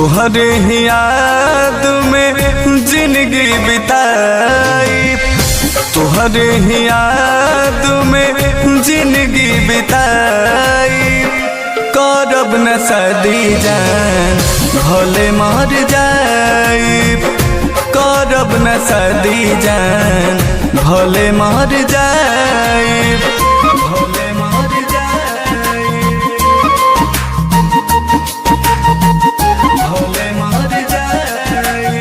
तुहरे ही याद में जिंदगी बिताई, तुहरे ही याद में जिंदगी बिताई। करब न सदी जान भले मर जाई, करब न सदी जान भले मर जाई, भले मर जाई, भले मर जाई।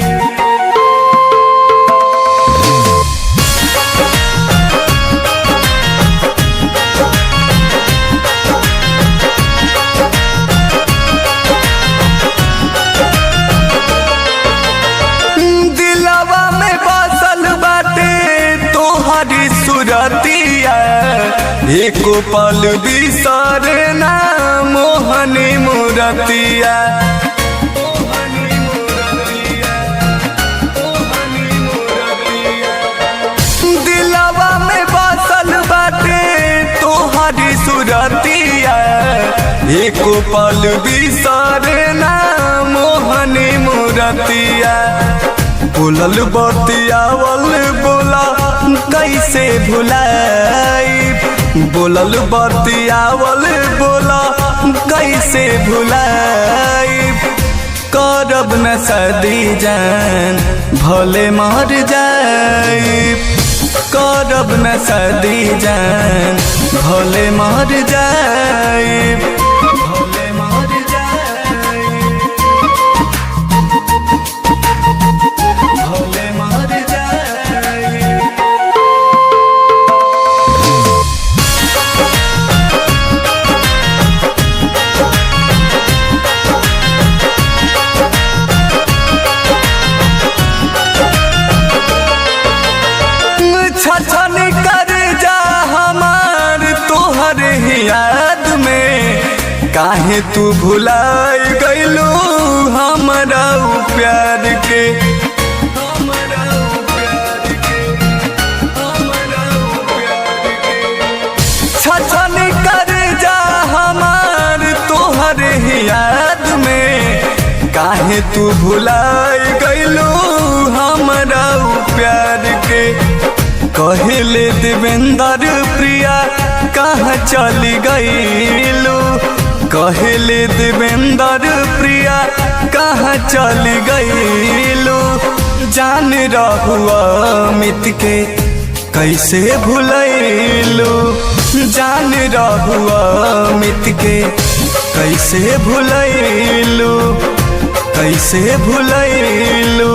दिलवा में बसल बाटे तोहरी सुरतिया, एको पल बिसरे ना मोहनी मूरतिया। दिलवा में बसल बाटे तोहरी सुरतिया, एको पल बिसरे ना मोहनी मूरतिया। बोलल बतियावल बोला कैसे भुलाई, बोलल बतियावल बोला कैसे भुलाई। करब न सदी जान भले मर जाई, करब न सदी जान भले मर जाई, भले मर जाई, भले मर जाई। छछन कर जा हमार तोहर ही याद में, काहे तू भुलाई गइलू हमरा प्यार के, हमरा प्यार के, हमरा प्यार के। छछन कर जा हमार तोहर ही याद में, काहे तू भुलाई गइलू हमरा प्यार के। कहले देवेंद्र प्रिया कहाँ चली गईलू, कहले देवेंद्र प्रिया कहाँ चली गईलू। जान रहुआ मित के कैसे भुलैलू, जान रहुआ मित के कैसे भुलैलू, कैसे भुलैलू।